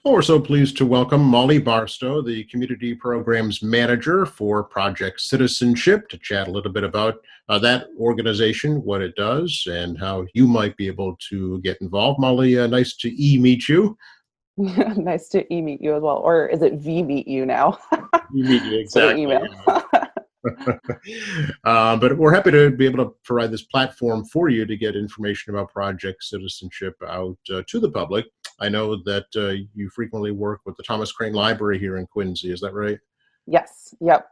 Well, we're so pleased to welcome Molly Barstow, the Community Programs Manager for Project Citizenship, to chat a little bit about that organization, what it does, and how you might be able to get involved. Molly, nice to meet you. Nice to e-meet you as well. Or is it V-meet you now? Meet you, Instead of exactly. email. Yeah. But we're happy to be able to provide this platform for you to get information about Project Citizenship out to the public. I know that you frequently work with the Thomas Crane Library here in Quincy. Is that right? Yes. Yep.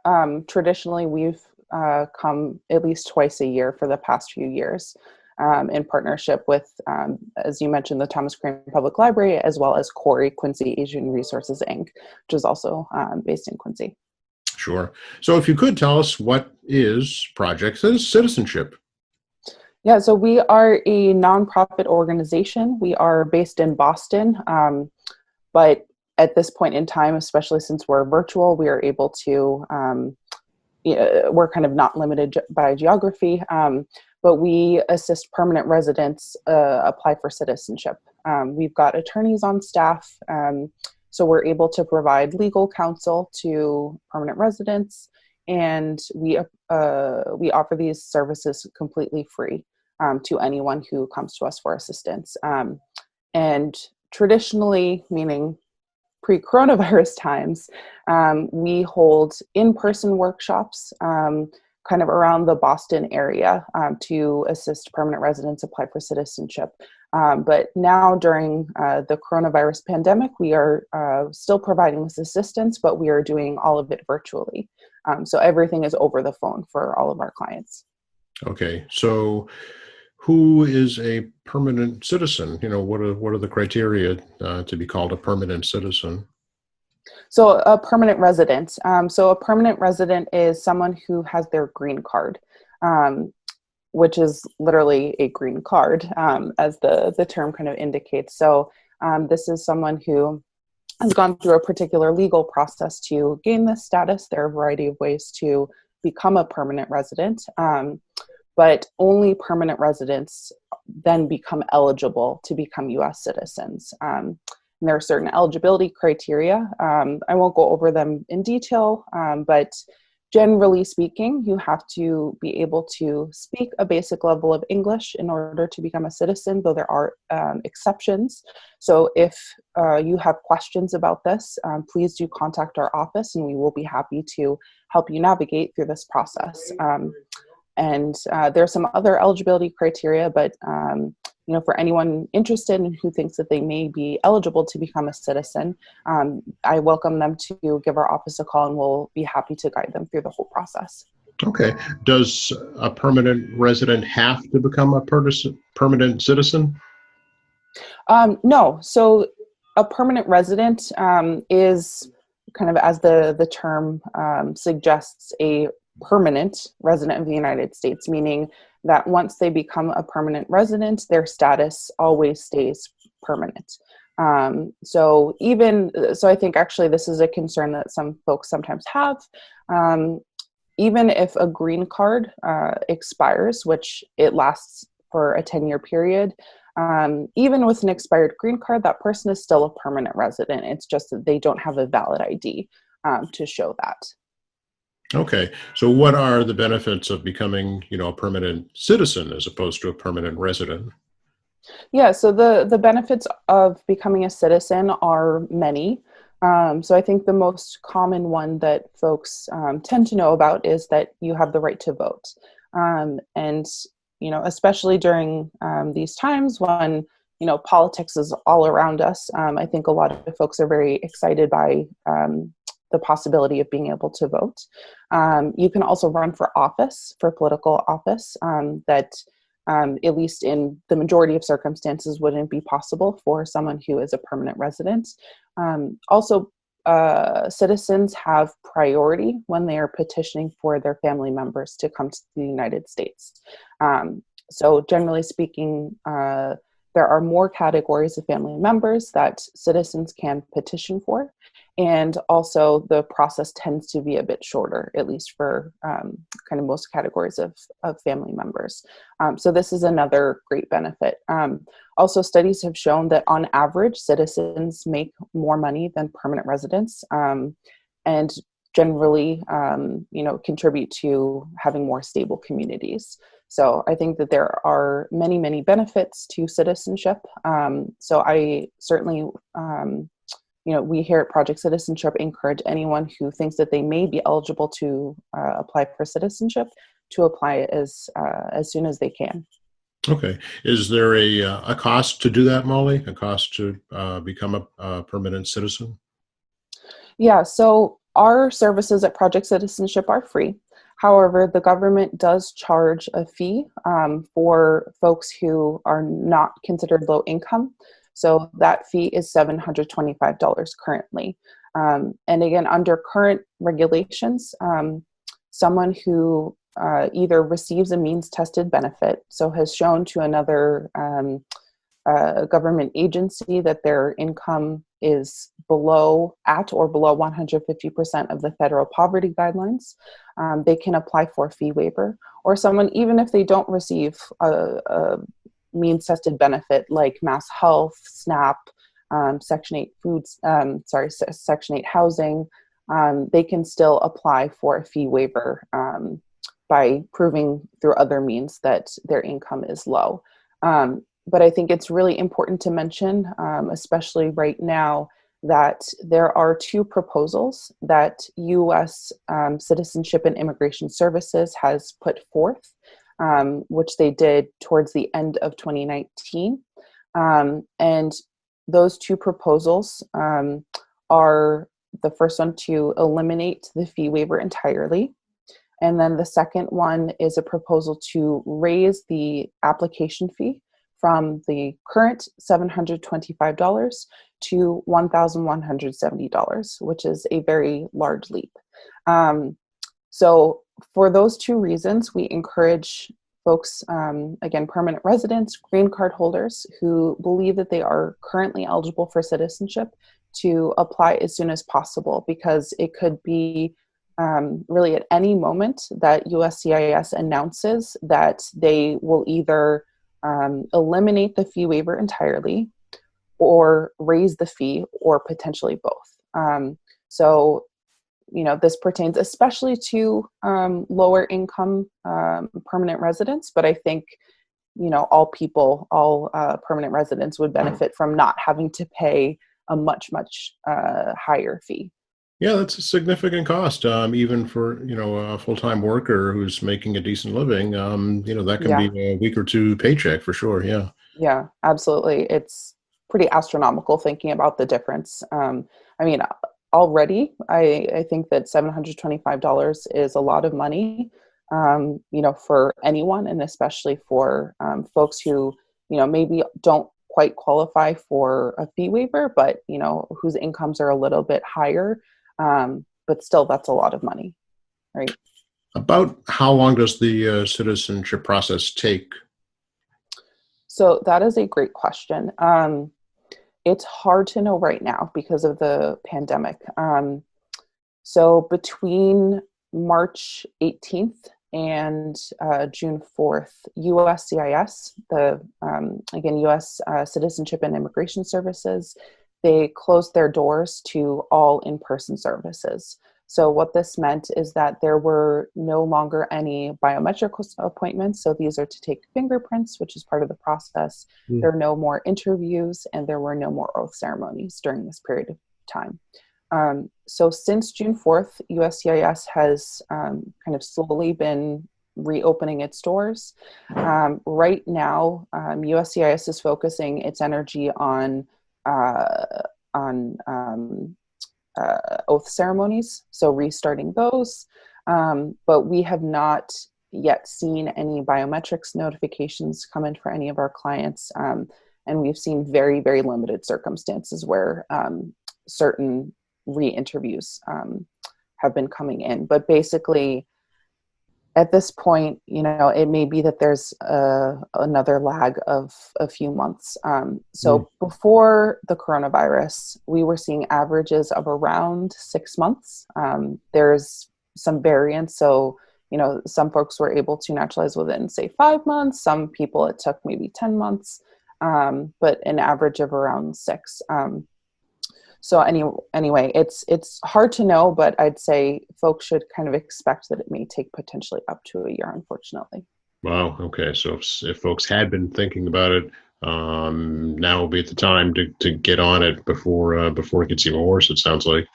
Traditionally, we've come at least twice a year for the past few years in partnership with, as you mentioned, the Thomas Crane Public Library, as well as Corey, Quincy Asian Resources, Inc., which is also based in Quincy. Sure. So if you could tell us, what is Project Citizenship? Yeah, so we are a nonprofit organization. We are based in Boston, but at this point in time, especially since we're virtual, we are able to, we're kind of not limited by geography, but we assist permanent residents apply for citizenship. We've got attorneys on staff, so we're able to provide legal counsel to permanent residents, and we offer these services completely free to anyone who comes to us for assistance. And traditionally, meaning pre-coronavirus times, we hold in-person workshops kind of around the Boston area to assist permanent residents apply for citizenship. But now during the coronavirus pandemic, we are still providing this assistance, but we are doing all of it virtually. So everything is over the phone for all of our clients. Okay, so who is a permanent citizen? What are the criteria to be called a permanent citizen? So a permanent resident. So a permanent resident is someone who has their green card, which is literally a green card, as the term kind of indicates. So this is someone who has gone through a particular legal process to gain this status. There are a variety of ways to become a permanent resident, but only permanent residents then become eligible to become U.S. citizens. And there are certain eligibility criteria. I won't go over them in detail, but generally speaking, you have to be able to speak a basic level of English in order to become a citizen, though there are exceptions. So if you have questions about this, please do contact our office and we will be happy to help you navigate through this process. And there are some other eligibility criteria, but for anyone interested and who thinks that they may be eligible to become a citizen, I welcome them to give our office a call and we'll be happy to guide them through the whole process. Okay. Does a permanent resident have to become a permanent citizen? No. So a permanent resident is kind of, as the term suggests, a permanent resident of the United States, meaning that once they become a permanent resident, their status always stays permanent. So I think actually this is a concern that some folks sometimes have. Even if a green card expires, which it lasts for a 10-year period, even with an expired green card, that person is still a permanent resident. It's just that they don't have a valid ID to show that. Okay. So what are the benefits of becoming, a permanent citizen as opposed to a permanent resident? Yeah, so the benefits of becoming a citizen are many. So I think the most common one that folks tend to know about is that you have the right to vote. And, especially during these times when, politics is all around us, I think a lot of folks are very excited by the possibility of being able to vote. You can also run for office, for political office, that at least in the majority of circumstances wouldn't be possible for someone who is a permanent resident. Also, citizens have priority when they are petitioning for their family members to come to the United States. So generally speaking, there are more categories of family members that citizens can petition for. And also the process tends to be a bit shorter, at least for kind of most categories of family members. So this is another great benefit. Also, studies have shown that on average, citizens make more money than permanent residents, and generally, contribute to having more stable communities. So I think that there are many, many benefits to citizenship. So I certainly, we here at Project Citizenship encourage anyone who thinks that they may be eligible to apply for citizenship to apply as soon as they can. Okay. Is there a cost to do that, Molly? A cost to become a permanent citizen? Yeah, so our services at Project Citizenship are free. However, the government does charge a fee for folks who are not considered low income. So that fee is $725 currently. And again, under current regulations, someone who either receives a means tested benefit, so has shown to another government agency that their income is at or below 150% of the federal poverty guidelines, they can apply for a fee waiver. Or someone, even if they don't receive a means tested benefit like Mass Health, SNAP, Section 8 foods, Section 8 housing, they can still apply for a fee waiver by proving through other means that their income is low. But I think it's really important to mention, especially right now, that there are two proposals that U.S. Citizenship and Immigration Services has put forth, which they did towards the end of 2019. And those two proposals are the first one to eliminate the fee waiver entirely. And then the second one is a proposal to raise the application fee from the current $725 to $1,170, which is a very large leap. So for those two reasons, we encourage folks, again, permanent residents, green card holders who believe that they are currently eligible for citizenship to apply as soon as possible, because it could be really at any moment that USCIS announces that they will either eliminate the fee waiver entirely or raise the fee, or potentially both. So, this pertains especially to lower income permanent residents, but I think, all permanent residents would benefit from not having to pay a much, much higher fee. Yeah, that's a significant cost, even for a full-time worker who's making a decent living. That can be Yeah. a week or two paycheck for sure. Yeah. Yeah, absolutely. It's pretty astronomical thinking about the difference. I mean, already, I think that $725 is a lot of money, for anyone, and especially for folks who, maybe don't quite qualify for a fee waiver, but, whose incomes are a little bit higher. But still, that's a lot of money, right? About how long does the citizenship process take? So that is a great question. It's hard to know right now because of the pandemic. So between March 18th and June 4th, USCIS, again, U.S. Citizenship and Immigration Services, they closed their doors to all in-person services. So what this meant is that there were no longer any biometric appointments. So these are to take fingerprints, which is part of the process. Mm. There are no more interviews, and there were no more oath ceremonies during this period of time. So since June 4th, USCIS has kind of slowly been reopening its doors. Right now, USCIS is focusing its energy on oath ceremonies, so restarting those. But we have not yet seen any biometrics notifications come in for any of our clients. And we've seen very, very limited circumstances where certain re-interviews have been coming in. But basically, at this point, it may be that there's another lag of a few months. So before the coronavirus, we were seeing averages of around 6 months. There's some variance. So, some folks were able to naturalize within, say, 5 months. Some people, it took maybe 10 months, but an average of around 6. So anyway, it's hard to know, but I'd say folks should kind of expect that it may take potentially up to a year, unfortunately. Wow. Okay. So if folks had been thinking about it, now will be the time to get on it before it gets even worse, it sounds like.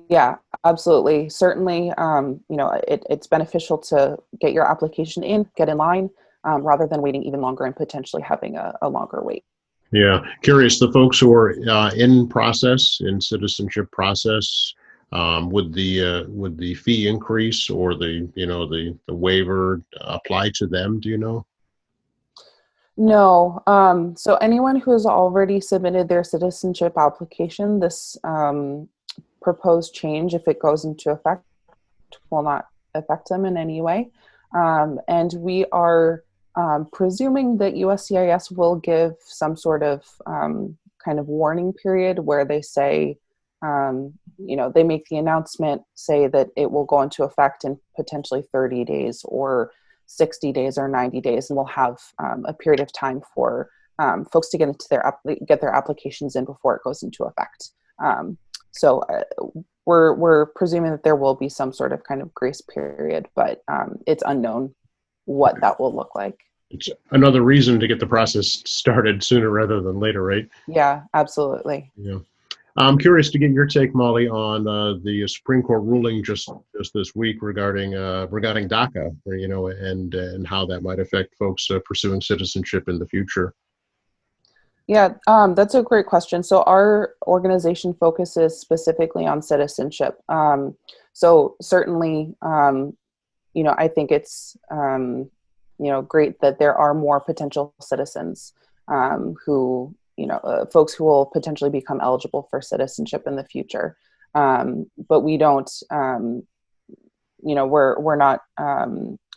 Yeah, absolutely. Certainly, it's beneficial to get your application in, get in line, rather than waiting even longer and potentially having a longer wait. Yeah, curious, the folks who are in citizenship process, would the fee increase or the waiver apply to them? Do you know? No. So anyone who has already submitted their citizenship application, this proposed change, if it goes into effect, will not affect them in any way. And we are presuming that USCIS will give some sort of kind of warning period where they say, they make the announcement, say that it will go into effect in potentially 30 days or 60 days or 90 days, and we'll have a period of time for folks to get their applications in before it goes into effect. So we're presuming that there will be some sort of kind of grace period, but it's unknown what that will look like. It's another reason to get the process started sooner rather than later, right? Yeah, absolutely. Yeah. I'm curious to get your take, Molly, on the Supreme Court ruling just this week regarding DACA, and how that might affect folks pursuing citizenship in the future. Yeah, that's a great question. So our organization focuses specifically on citizenship. So certainly, I think it's great that there are more potential citizens who, folks who will potentially become eligible for citizenship in the future. But we don't, we're not,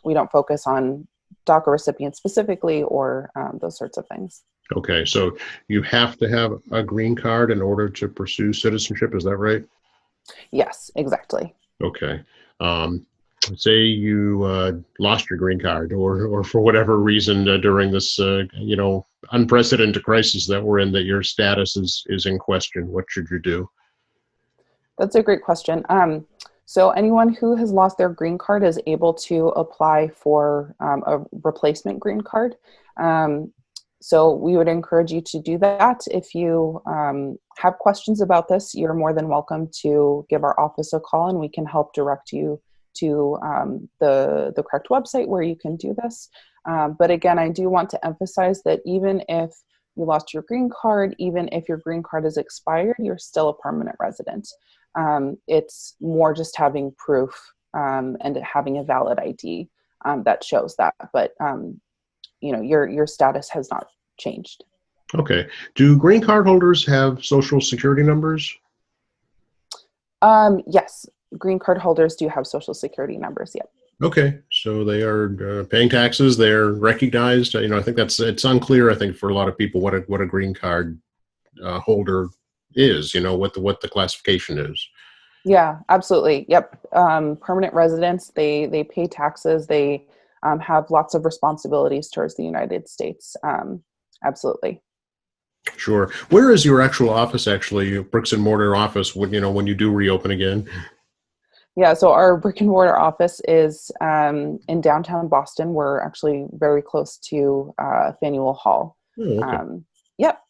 we don't focus on DACA recipients specifically or those sorts of things. Okay, so you have to have a green card in order to pursue citizenship, is that right? Yes, exactly. Okay. Say you lost your green card, or for whatever reason during this unprecedented crisis that we're in, that your status is in question. What should you do? That's a great question. So anyone who has lost their green card is able to apply for a replacement green card. So we would encourage you to do that. If you have questions about this, you're more than welcome to give our office a call, and we can help direct you to the correct website where you can do this. But again, I do want to emphasize that even if you lost your green card, even if your green card is expired, you're still a permanent resident. It's more just having proof and having a valid ID that shows that. But your status has not changed. Okay. Do green card holders have social security numbers? Yes, green card holders do have social security numbers. Yep. Okay, so they are paying taxes. They're recognized. I think it's unclear. I think for a lot of people what a green card holder is. What the classification is. Yeah, absolutely. Yep. Permanent residents. They pay taxes. They have lots of responsibilities towards the United States. Absolutely. Sure. Where is your actual office? Actually, your bricks and mortar office? When you do reopen again? Yeah, so our brick and mortar office is in downtown Boston. We're actually very close to Faneuil Hall. Oh, okay. Yep.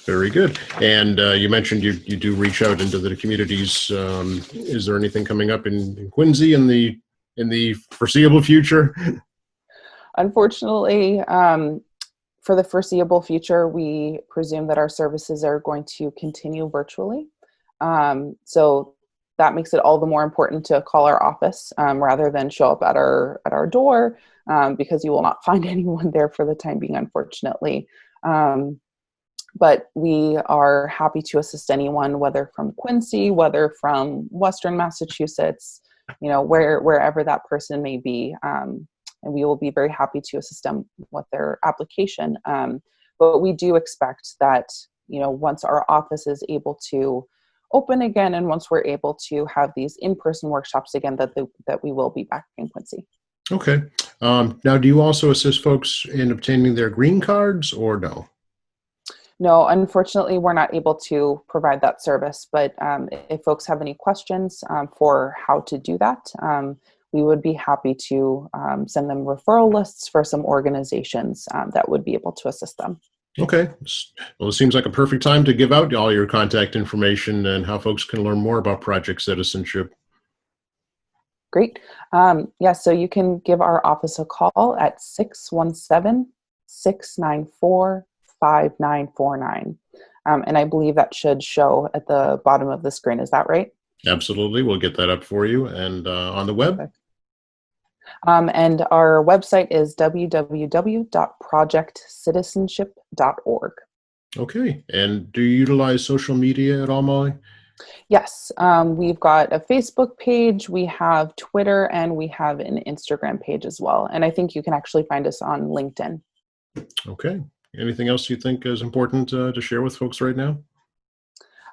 Very good. And you mentioned you do reach out into the communities. Is there anything coming up in Quincy in the foreseeable future? Unfortunately, for the foreseeable future, we presume that our services are going to continue virtually. So that makes it all the more important to call our office rather than show up at our door because you will not find anyone there for the time being, unfortunately. But we are happy to assist anyone, whether from Quincy, whether from Western Massachusetts, wherever that person may be. And we will be very happy to assist them with their application. But we do expect that, once our office is able to open again, and once we're able to have these in-person workshops again, that we will be back in Quincy. Okay. Now, do you also assist folks in obtaining their green cards or no? No, unfortunately, we're not able to provide that service. But if folks have any questions for how to do that, we would be happy to send them referral lists for some organizations that would be able to assist them. Okay. Well, it seems like a perfect time to give out all your contact information and how folks can learn more about Project Citizenship. Great. So you can give our office a call at 617-694-5949. And I believe that should show at the bottom of the screen. Is that right? Absolutely. We'll get that up for you. And on the web? And our website is www.projectcitizenship.org. Okay. And do you utilize social media at all, Molly? Yes. We've got a Facebook page, we have Twitter, and we have an Instagram page as well. And I think you can actually find us on LinkedIn. Okay. Anything else you think is important to share with folks right now?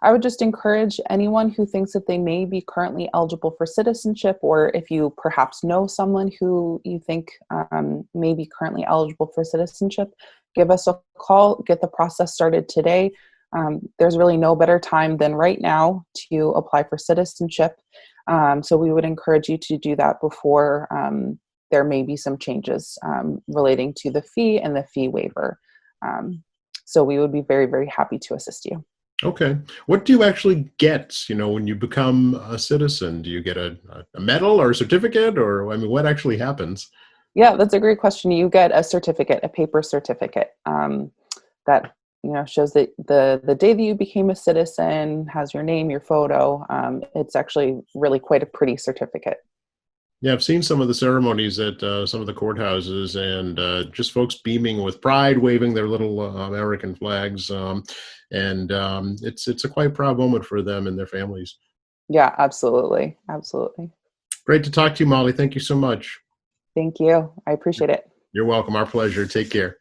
I would just encourage anyone who thinks that they may be currently eligible for citizenship, or if you perhaps know someone who you think may be currently eligible for citizenship, give us a call, get the process started today. There's really no better time than right now to apply for citizenship. So we would encourage you to do that before there may be some changes relating to the fee and the fee waiver. So we would be very, very happy to assist you. Okay. What do you actually get, when you become a citizen? Do you get a medal or a certificate, or, what actually happens? Yeah, that's a great question. You get a certificate, a paper certificate that shows that the day that you became a citizen, has your name, your photo. It's actually really quite a pretty certificate. Yeah, I've seen some of the ceremonies at some of the courthouses, and just folks beaming with pride, waving their little American flags, it's a quite proud moment for them and their families. Yeah, absolutely. Absolutely. Great to talk to you, Molly. Thank you so much. Thank you. I appreciate it. You're welcome. Our pleasure. Take care.